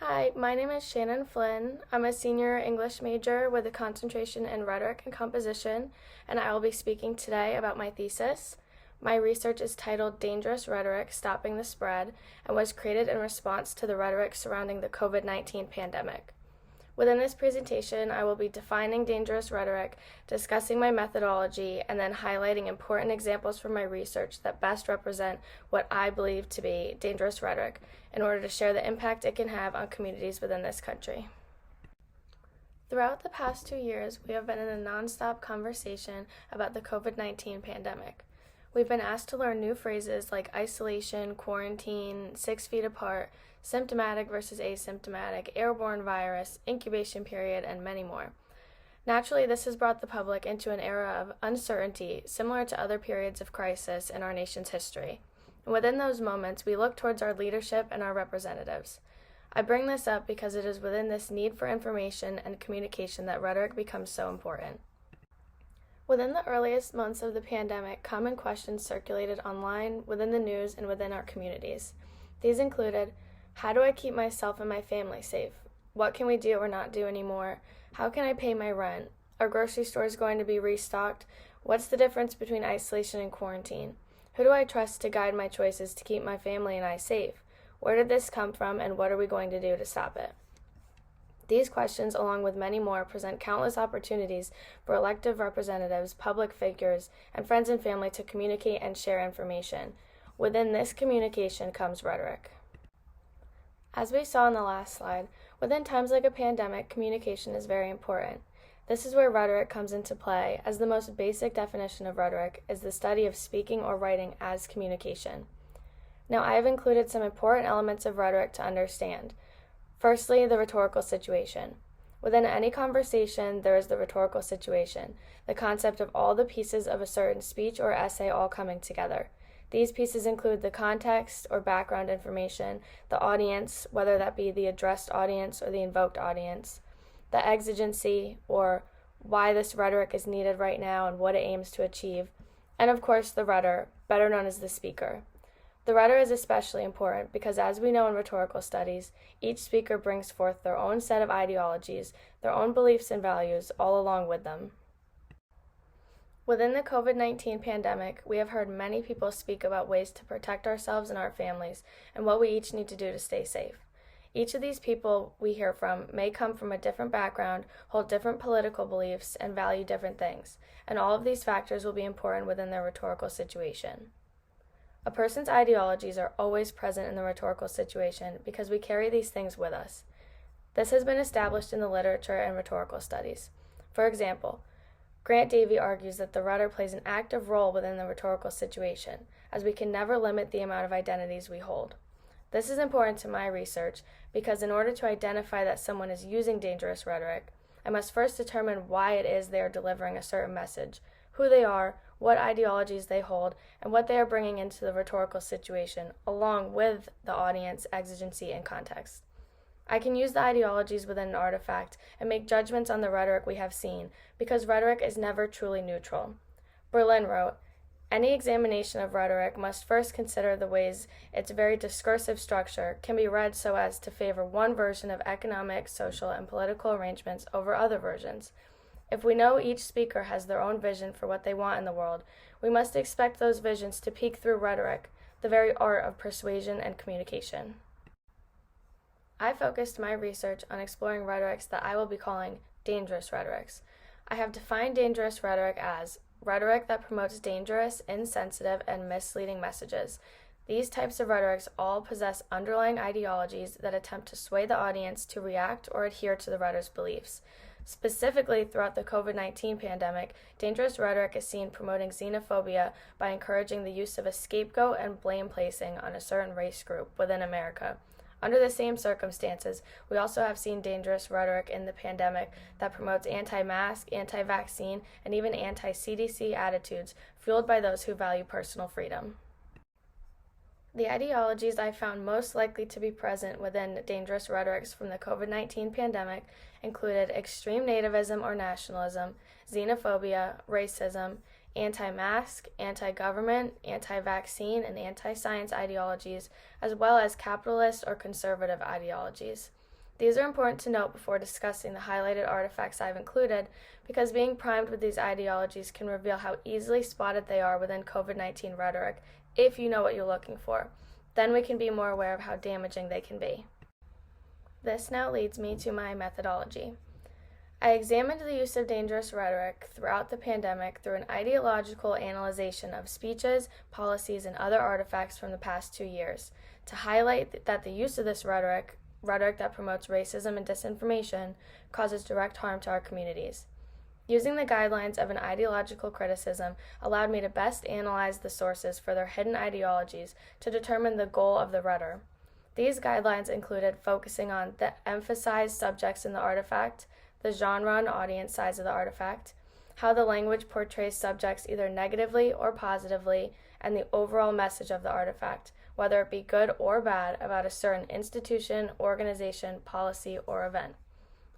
Hi, my name is Shannon Flynn. I'm a senior English major with a concentration in rhetoric and composition, and I will be speaking today about my thesis. My research is titled Dangerous Rhetoric: Stopping the Spread, and was created in response to the rhetoric surrounding the COVID-19 pandemic. Within this presentation, I will be defining dangerous rhetoric, discussing my methodology, and then highlighting important examples from my research that best represent what I believe to be dangerous rhetoric in order to share the impact it can have on communities within this country. Throughout the past 2 years, we have been in a nonstop conversation about the COVID-19 pandemic. We've been asked to learn new phrases like isolation, quarantine, 6 feet apart, symptomatic versus asymptomatic, airborne virus, incubation period, and many more. Naturally, this has brought the public into an era of uncertainty similar to other periods of crisis in our nation's history. And within those moments, we look towards our leadership and our representatives. I bring this up because it is within this need for information and communication that rhetoric becomes so important. Within the earliest months of the pandemic, common questions circulated online, within the news, and within our communities. These included, how do I keep myself and my family safe? What can we do or not do anymore? How can I pay my rent? Are grocery stores going to be restocked? What's the difference between isolation and quarantine? Who do I trust to guide my choices to keep my family and I safe? Where did this come from, and what are we going to do to stop it? These questions, along with many more, present countless opportunities for elected representatives, public figures, and friends and family to communicate and share information. Within this communication comes rhetoric. As we saw in the last slide, within times like a pandemic, communication is very important. This is where rhetoric comes into play, as the most basic definition of rhetoric is the study of speaking or writing as communication. Now, I have included some important elements of rhetoric to understand. Firstly, the rhetorical situation. Within any conversation, there is the rhetorical situation, the concept of all the pieces of a certain speech or essay all coming together. These pieces include the context or background information, the audience, whether that be the addressed audience or the invoked audience, the exigency, or why this rhetoric is needed right now and what it aims to achieve, and of course the rhetor, better known as the speaker. The rhetor is especially important because, as we know in rhetorical studies, each speaker brings forth their own set of ideologies, their own beliefs and values, all along with them. Within the COVID-19 pandemic, we have heard many people speak about ways to protect ourselves and our families and what we each need to do to stay safe. Each of these people we hear from may come from a different background, hold different political beliefs, and value different things, and all of these factors will be important within their rhetorical situation. A person's ideologies are always present in the rhetorical situation because we carry these things with us. This has been established in the literature and rhetorical studies. For example, Grant Davey argues that the rhetor plays an active role within the rhetorical situation, as we can never limit the amount of identities we hold. This is important to my research because in order to identify that someone is using dangerous rhetoric, I must first determine why it is they are delivering a certain message, who they are, what ideologies they hold, and what they are bringing into the rhetorical situation, along with the audience, exigency, and context. I can use the ideologies within an artifact and make judgments on the rhetoric we have seen, because rhetoric is never truly neutral. Berlin wrote, "Any examination of rhetoric must first consider the ways its very discursive structure can be read so as to favor one version of economic, social, and political arrangements over other versions. If we know each speaker has their own vision for what they want in the world, we must expect those visions to peek through rhetoric, the very art of persuasion and communication." I focused my research on exploring rhetorics that I will be calling dangerous rhetorics. I have defined dangerous rhetoric as rhetoric that promotes dangerous, insensitive, and misleading messages. These types of rhetorics all possess underlying ideologies that attempt to sway the audience to react or adhere to the rhetor's beliefs. Specifically, throughout the COVID-19 pandemic, dangerous rhetoric is seen promoting xenophobia by encouraging the use of a scapegoat and blame placing on a certain race group within America. Under the same circumstances, we also have seen dangerous rhetoric in the pandemic that promotes anti-mask, anti-vaccine, and even anti-CDC attitudes fueled by those who value personal freedom. The ideologies I found most likely to be present within dangerous rhetorics from the COVID-19 pandemic included extreme nativism or nationalism, xenophobia, racism, anti-mask, anti-government, anti-vaccine, and anti-science ideologies, as well as capitalist or conservative ideologies. These are important to note before discussing the highlighted artifacts I've included, because being primed with these ideologies can reveal how easily spotted they are within COVID-19 rhetoric if you know what you're looking for. Then we can be more aware of how damaging they can be. This now leads me to my methodology. I examined the use of dangerous rhetoric throughout the pandemic through an ideological analyzation of speeches, policies, and other artifacts from the past 2 years to highlight that the use of this rhetoric that promotes racism and disinformation, causes direct harm to our communities. Using the guidelines of an ideological criticism allowed me to best analyze the sources for their hidden ideologies to determine the goal of the rhetor. These guidelines included focusing on the emphasized subjects in the artifact, the genre and audience size of the artifact, how the language portrays subjects either negatively or positively, and the overall message of the artifact, whether it be good or bad, about a certain institution, organization, policy, or event.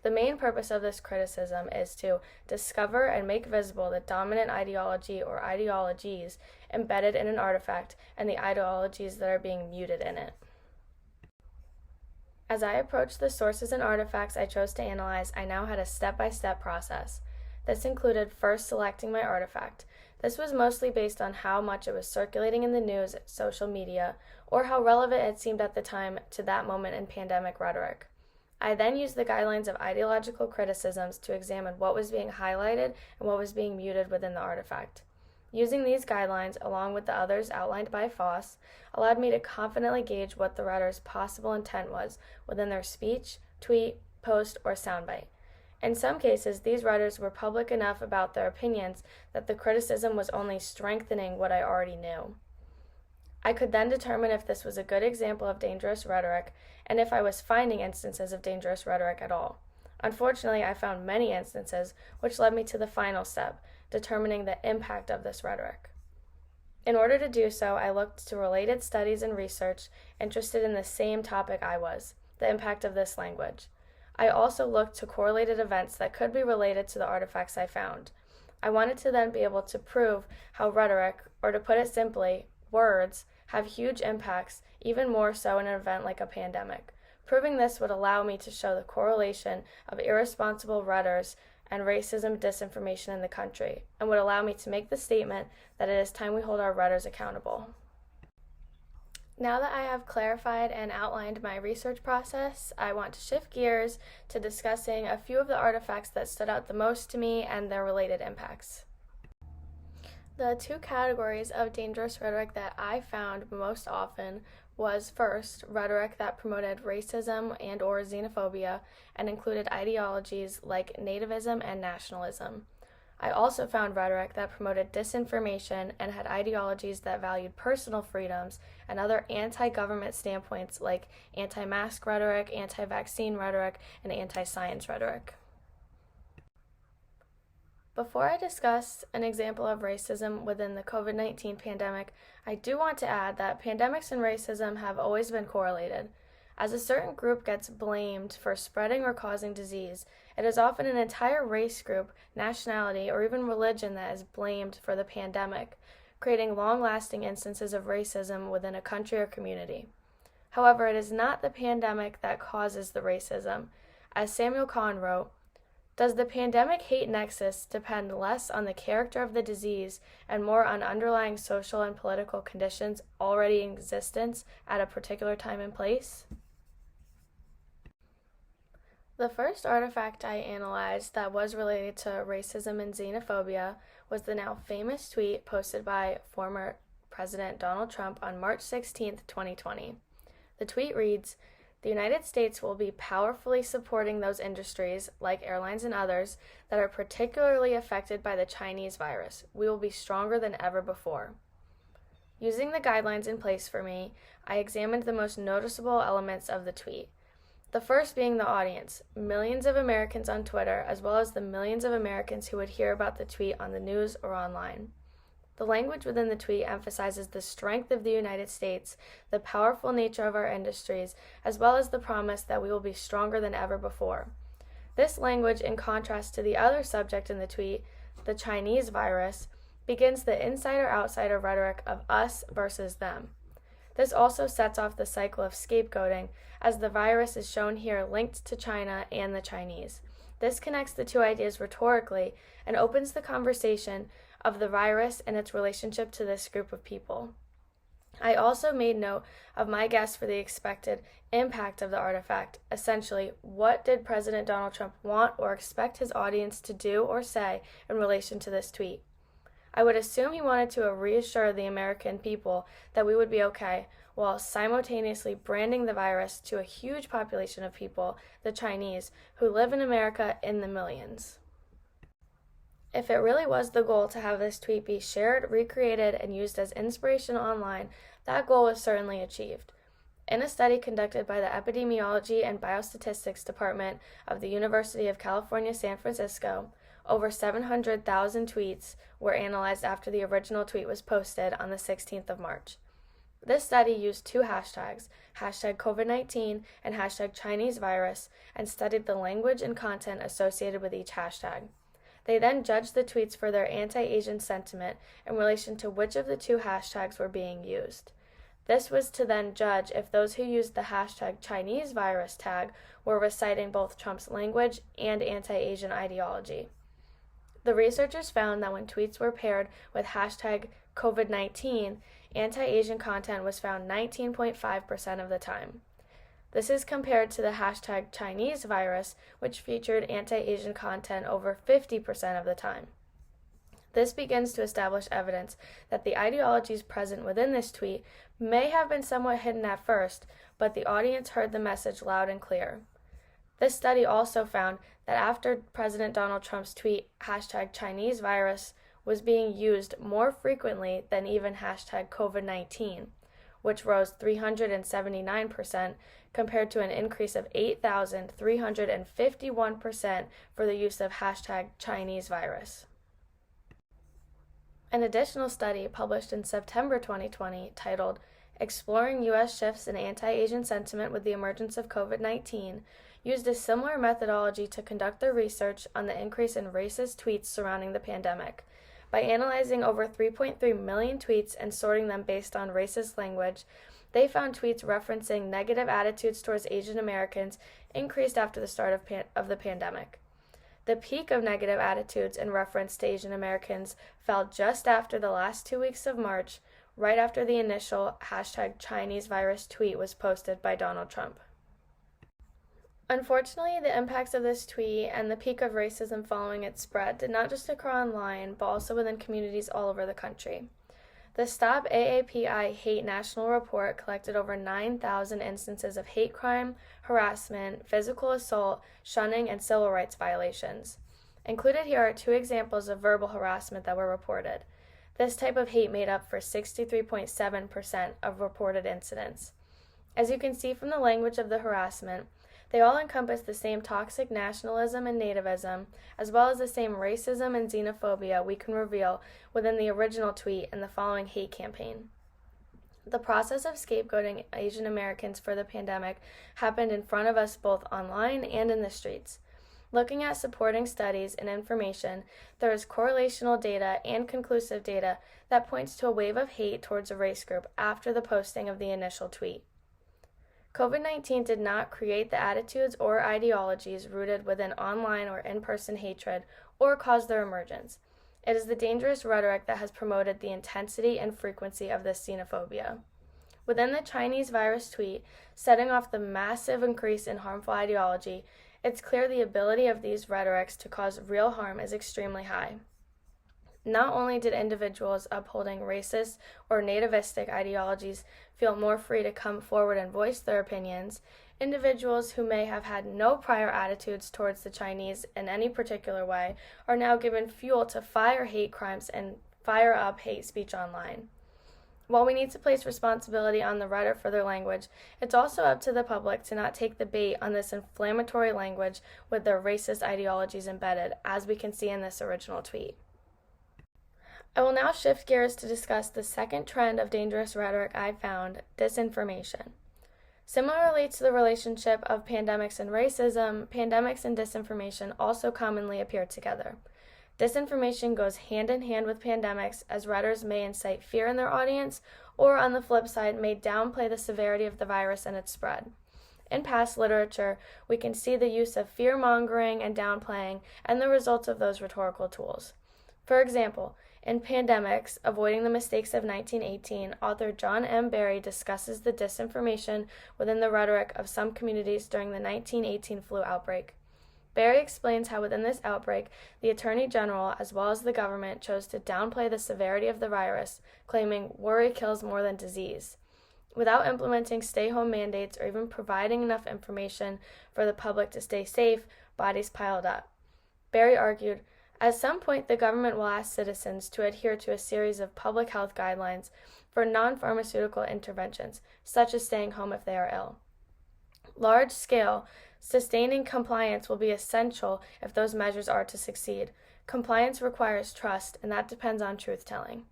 The main purpose of this criticism is to discover and make visible the dominant ideology or ideologies embedded in an artifact and the ideologies that are being muted in it. As I approached the sources and artifacts I chose to analyze, I now had a step-by-step process. This included first selecting my artifact. This was mostly based on how much it was circulating in the news, social media, or how relevant it seemed at the time to that moment in pandemic rhetoric. I then used the guidelines of ideological criticisms to examine what was being highlighted and what was being muted within the artifact. Using these guidelines, along with the others outlined by Foss, allowed me to confidently gauge what the writer's possible intent was within their speech, tweet, post, or soundbite. In some cases, these writers were public enough about their opinions that the criticism was only strengthening what I already knew. I could then determine if this was a good example of dangerous rhetoric and if I was finding instances of dangerous rhetoric at all. Unfortunately, I found many instances, which led me to the final step, determining the impact of this rhetoric. In order to do so, I looked to related studies and research interested in the same topic I was, the impact of this language. I also looked to correlated events that could be related to the artifacts I found. I wanted to then be able to prove how rhetoric, or to put it simply, words, have huge impacts, even more so in an event like a pandemic. Proving this would allow me to show the correlation of irresponsible rhetors and racism disinformation in the country, and would allow me to make the statement that it is time we hold our rhetors accountable. Now that I have clarified and outlined my research process, I want to shift gears to discussing a few of the artifacts that stood out the most to me and their related impacts. The two categories of dangerous rhetoric that I found most often was first, rhetoric that promoted racism and or xenophobia and included ideologies like nativism and nationalism. I also found rhetoric that promoted disinformation and had ideologies that valued personal freedoms and other anti-government standpoints like anti-mask rhetoric, anti-vaccine rhetoric, and anti-science rhetoric. Before I discuss an example of racism within the COVID-19 pandemic, I do want to add that pandemics and racism have always been correlated. As a certain group gets blamed for spreading or causing disease, it is often an entire race group, nationality, or even religion that is blamed for the pandemic, creating long-lasting instances of racism within a country or community. However, it is not the pandemic that causes the racism. As Samuel Kahn wrote, "Does the pandemic hate nexus depend less on the character of the disease and more on underlying social and political conditions already in existence at a particular time and place?" The first artifact I analyzed that was related to racism and xenophobia was the now famous tweet posted by former President Donald Trump on March 16, 2020. The tweet reads, "The United States will be powerfully supporting those industries, like airlines and others, that are particularly affected by the Chinese virus. We will be stronger than ever before." Using the guidelines in place for me, I examined the most noticeable elements of the tweet. The first being the audience, millions of Americans on Twitter, as well as the millions of Americans who would hear about the tweet on the news or online. The language within the tweet emphasizes the strength of the United States, the powerful nature of our industries, as well as the promise that we will be stronger than ever before. This language, in contrast to the other subject in the tweet, the Chinese virus, begins the insider-outsider rhetoric of us versus them. This also sets off the cycle of scapegoating, as the virus is shown here linked to China and the Chinese. This connects the two ideas rhetorically and opens the conversation of the virus and its relationship to this group of people. I also made note of my guess for the expected impact of the artifact. Essentially, what did President Donald Trump want or expect his audience to do or say in relation to this tweet? I would assume he wanted to reassure the American people that we would be okay, while simultaneously branding the virus to a huge population of people, the Chinese, who live in America in the millions. If it really was the goal to have this tweet be shared, recreated, and used as inspiration online, that goal was certainly achieved. In a study conducted by the Epidemiology and Biostatistics Department of the University of California, San Francisco, over 700,000 tweets were analyzed after the original tweet was posted on the 16th of March. This study used two hashtags, hashtag COVID-19 and hashtag Chinese virus, and studied the language and content associated with each hashtag. They then judged the tweets for their anti-Asian sentiment in relation to which of the two hashtags were being used. This was to then judge if those who used the hashtag Chinese virus tag were reciting both Trump's language and anti-Asian ideology. The researchers found that when tweets were paired with hashtag COVID-19, anti-Asian content was found 19.5% of the time. This is compared to the hashtag Chinese virus, which featured anti-Asian content over 50% of the time. This begins to establish evidence that the ideologies present within this tweet may have been somewhat hidden at first, but the audience heard the message loud and clear. This study also found that after President Donald Trump's tweet, hashtag Chinese virus, was being used more frequently than even hashtag COVID-19, which rose 379% compared to an increase of 8,351% for the use of hashtag Chinese virus. An additional study published in September 2020 titled Exploring U.S. Shifts in Anti-Asian Sentiment with the Emergence of COVID-19 used a similar methodology to conduct their research on the increase in racist tweets surrounding the pandemic. By analyzing over 3.3 million tweets and sorting them based on racist language, they found tweets referencing negative attitudes towards Asian Americans increased after the start of the pandemic. The peak of negative attitudes in reference to Asian Americans fell just after the last 2 weeks of March, right after the initial hashtag Chinese virus tweet was posted by Donald Trump. Unfortunately, the impacts of this tweet and the peak of racism following its spread did not just occur online, but also within communities all over the country. The Stop AAPI Hate National Report collected over 9,000 instances of hate crime, harassment, physical assault, shunning, and civil rights violations. Included here are two examples of verbal harassment that were reported. This type of hate made up for 63.7% of reported incidents. As you can see from the language of the harassment, they all encompass the same toxic nationalism and nativism, as well as the same racism and xenophobia we can reveal within the original tweet and the following hate campaign. The process of scapegoating Asian Americans for the pandemic happened in front of us both online and in the streets. Looking at supporting studies and information, there is correlational data and conclusive data that points to a wave of hate towards a race group after the posting of the initial tweet. COVID-19 did not create the attitudes or ideologies rooted within online or in-person hatred or cause their emergence. It is the dangerous rhetoric that has promoted the intensity and frequency of this xenophobia. Within the Chinese virus tweet, setting off the massive increase in harmful ideology, it's clear the ability of these rhetorics to cause real harm is extremely high. Not only did individuals upholding racist or nativistic ideologies feel more free to come forward and voice their opinions, individuals who may have had no prior attitudes towards the Chinese in any particular way are now given fuel to fire hate crimes and fire up hate speech online. While we need to place responsibility on the writer for their language, it's also up to the public to not take the bait on this inflammatory language with their racist ideologies embedded, as we can see in this original tweet. I will now shift gears to discuss the second trend of dangerous rhetoric I found, disinformation. Similarly to the relationship of pandemics and racism, pandemics and disinformation also commonly appear together. Disinformation goes hand in hand with pandemics, as writers may incite fear in their audience or on the flip side, may downplay the severity of the virus and its spread. In past literature, we can see the use of fear-mongering and downplaying and the results of those rhetorical tools. For example, in Pandemics, Avoiding the Mistakes of 1918, author John M. Barry discusses the disinformation within the rhetoric of some communities during the 1918 flu outbreak. Barry explains how within this outbreak, the Attorney General, as well as the government, chose to downplay the severity of the virus, claiming worry kills more than disease. Without implementing stay-home mandates or even providing enough information for the public to stay safe, bodies piled up. Barry argued, at some point the government will ask citizens to adhere to a series of public health guidelines for non-pharmaceutical interventions, such as staying home if they are ill. Large-scale, sustaining compliance will be essential if those measures are to succeed. Compliance requires trust, and that depends on truth-telling.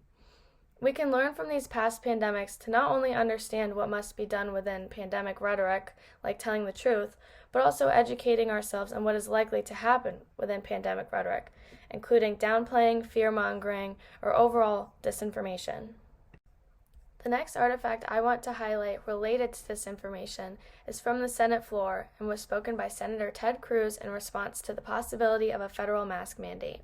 We can learn from these past pandemics to not only understand what must be done within pandemic rhetoric, like telling the truth, but also educating ourselves on what is likely to happen within pandemic rhetoric, including downplaying, fear-mongering, or overall disinformation. The next artifact I want to highlight related to disinformation is from the Senate floor and was spoken by Senator Ted Cruz in response to the possibility of a federal mask mandate.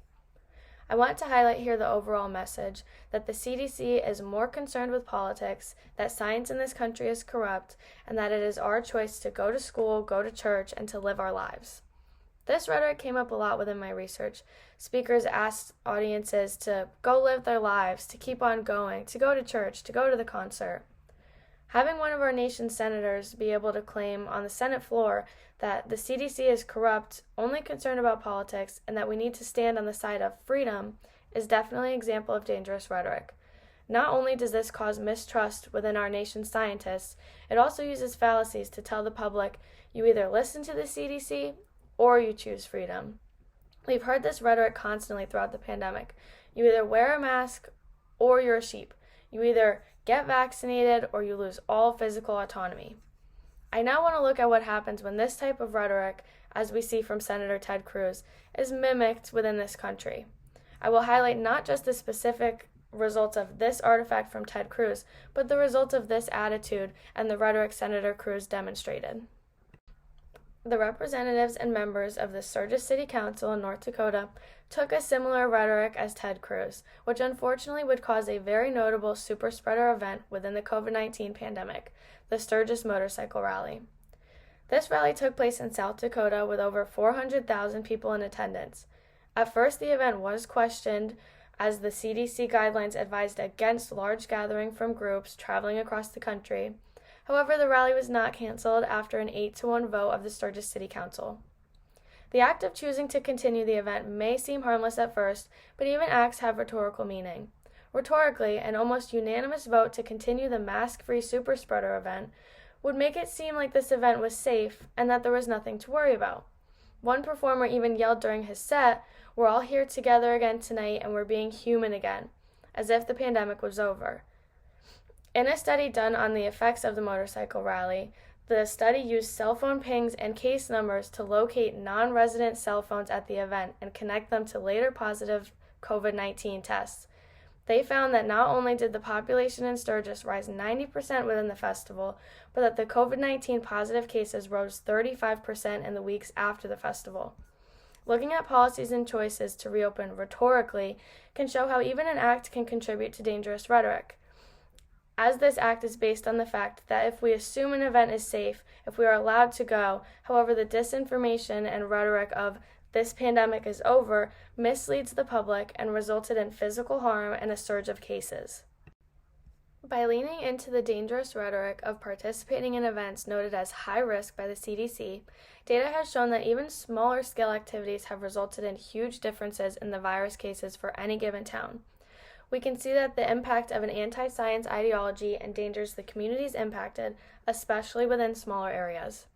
I want to highlight here the overall message that the CDC is more concerned with politics, that science in this country is corrupt, and that it is our choice to go to school, go to church, and to live our lives. This rhetoric came up a lot within my research. Speakers asked audiences to go live their lives, to keep on going, to go to church, to go to the concert. Having one of our nation's senators be able to claim on the Senate floor that the CDC is corrupt, only concerned about politics, and that we need to stand on the side of freedom is definitely an example of dangerous rhetoric. Not only does this cause mistrust within our nation's scientists, it also uses fallacies to tell the public you either listen to the CDC or you choose freedom. We've heard this rhetoric constantly throughout the pandemic. You either wear a mask or you're a sheep. You either get vaccinated or you lose all physical autonomy. I now want to look at what happens when this type of rhetoric, as we see from Senator Ted Cruz, is mimicked within this country. I will highlight not just the specific results of this artifact from Ted Cruz, but the results of this attitude and the rhetoric Senator Cruz demonstrated. The representatives and members of the Sturgis City Council in North Dakota took a similar rhetoric as Ted Cruz, which unfortunately would cause a very notable super spreader event within the COVID-19 pandemic, the Sturgis Motorcycle Rally. This rally took place in South Dakota with over 400,000 people in attendance. At first, the event was questioned as the CDC guidelines advised against large gathering from groups traveling across the country. However, the rally was not canceled after an 8-1 vote of the Sturgis City Council. The act of choosing to continue the event may seem harmless at first, but even acts have rhetorical meaning. Rhetorically, an almost unanimous vote to continue the mask-free super spreader event would make it seem like this event was safe and that there was nothing to worry about. One performer even yelled during his set, "We're all here together again tonight and we're being human again," as if the pandemic was over. In a study done on the effects of the motorcycle rally, the study used cell phone pings and case numbers to locate non-resident cell phones at the event and connect them to later positive COVID-19 tests. They found that not only did the population in Sturgis rise 90% within the festival, but that the COVID-19 positive cases rose 35% in the weeks after the festival. Looking at policies and choices to reopen rhetorically can show how even an act can contribute to dangerous rhetoric, as this act is based on the fact that if we assume an event is safe, if we are allowed to go, however, the disinformation and rhetoric of "this pandemic is over" misleads the public and resulted in physical harm and a surge of cases. By leaning into the dangerous rhetoric of participating in events noted as high risk by the CDC, data has shown that even smaller scale activities have resulted in huge differences in the virus cases for any given town. We can see that the impact of an anti-science ideology endangers the communities impacted, especially within smaller areas.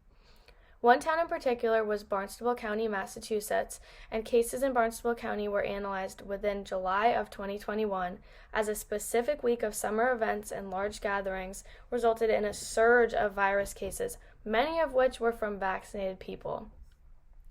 One town in particular was Barnstable County, Massachusetts, and cases in Barnstable County were analyzed within July of 2021, as a specific week of summer events and large gatherings resulted in a surge of virus cases, many of which were from vaccinated people.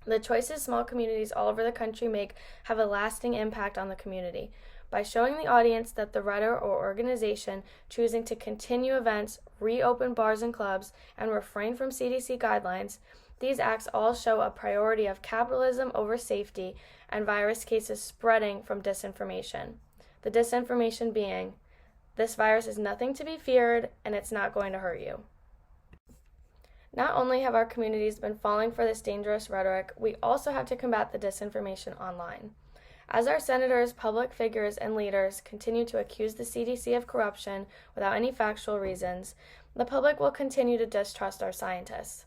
The choices small communities all over the country make have a lasting impact on the community. by showing the audience that the writer or organization choosing to continue events, reopen bars and clubs, and refrain from CDC guidelines. These acts all show a priority of capitalism over safety and virus cases spreading from disinformation. The disinformation being, this virus is nothing to be feared and it's not going to hurt you. Not only have our communities been falling for this dangerous rhetoric, we also have to combat the disinformation online. As our senators, public figures, and leaders continue to accuse the CDC of corruption without any factual reasons, the public will continue to distrust our scientists.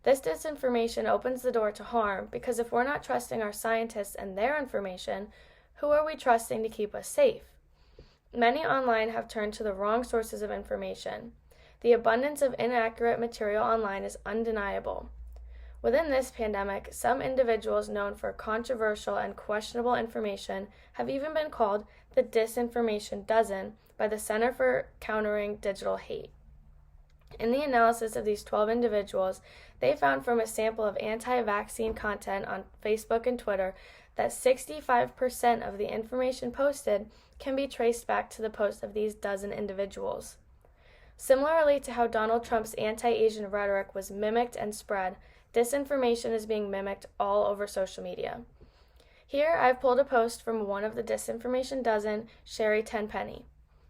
This disinformation opens the door to harm because if we're not trusting our scientists and their information, who are we trusting to keep us safe? Many online have turned to the wrong sources of information. The abundance of inaccurate material online is undeniable. Within this pandemic, some individuals known for controversial and questionable information have even been called the Disinformation Dozen by the Center for Countering Digital Hate. In the analysis of these 12 individuals, they found from a sample of anti-vaccine content on Facebook and Twitter that 65% of the information posted can be traced back to the post of these dozen individuals. Similarly to how Donald Trump's anti-Asian rhetoric was mimicked and spread, disinformation is being mimicked all over social media. Here, I've pulled a post from one of the Disinformation Dozen, Sherry Tenpenny.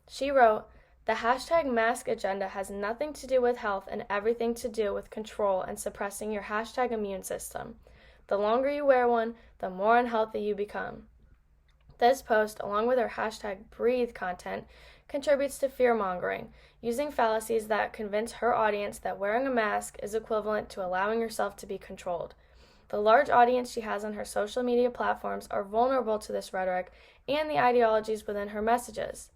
She wrote, "The hashtag mask agenda has nothing to do with health and everything to do with control and suppressing your hashtag immune system. The longer you wear one, the more unhealthy you become." This post, along with her hashtag breathe content, contributes to fear-mongering, using fallacies that convince her audience that wearing a mask is equivalent to allowing yourself to be controlled. The large audience she has on her social media platforms are vulnerable to this rhetoric and the ideologies within her messages.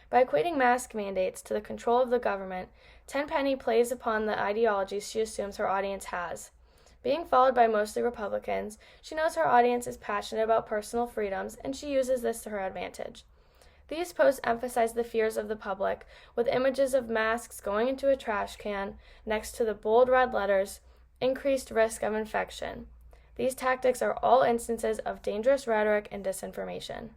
By equating mask mandates to the control of the government, Tenpenny plays upon the ideologies she assumes her audience has. Being followed by mostly Republicans, she knows her audience is passionate about personal freedoms, and she uses this to her advantage. These posts emphasize the fears of the public, with images of masks going into a trash can next to the bold red letters, "Increased risk of infection." These tactics are all instances of dangerous rhetoric and disinformation.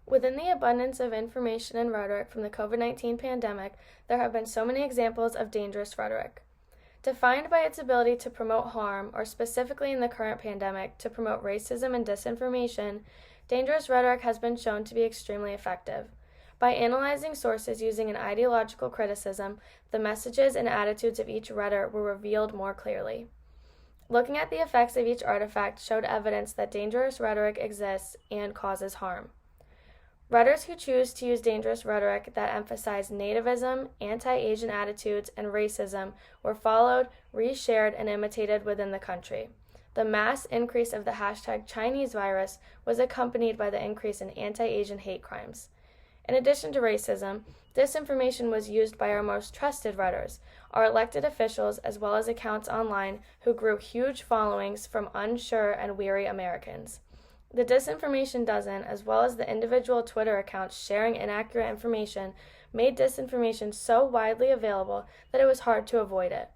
Within the abundance of information and rhetoric from the COVID-19 pandemic, there have been so many examples of dangerous rhetoric. Defined by its ability to promote harm, or specifically in the current pandemic, to promote racism and disinformation, dangerous rhetoric has been shown to be extremely effective. By analyzing sources using an ideological criticism, the messages and attitudes of each writer were revealed more clearly. Looking at the effects of each artifact showed evidence that dangerous rhetoric exists and causes harm. Writers who choose to use dangerous rhetoric that emphasize nativism, anti-Asian attitudes, and racism were followed, reshared, and imitated within the country. The mass increase of the hashtag Chinese virus was accompanied by the increase in anti-Asian hate crimes. In addition to racism, disinformation was used by our most trusted writers, our elected officials, as well as accounts online who grew huge followings from unsure and weary Americans. The Disinformation Dozen, as well as the individual Twitter accounts sharing inaccurate information, made disinformation so widely available that it was hard to avoid it.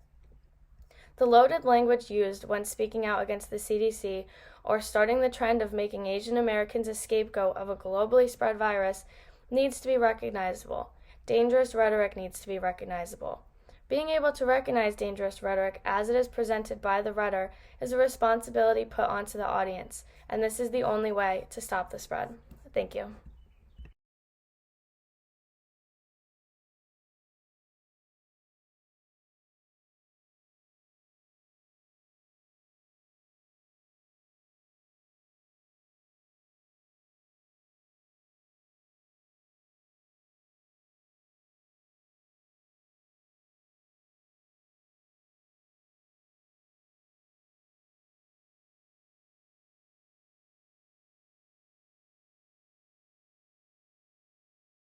The loaded language used when speaking out against the CDC or starting the trend of making Asian Americans a scapegoat of a globally spread virus needs to be recognizable. Dangerous rhetoric needs to be recognizable. Being able to recognize dangerous rhetoric as it is presented by the writer is a responsibility put onto the audience, and this is the only way to stop the spread. Thank you.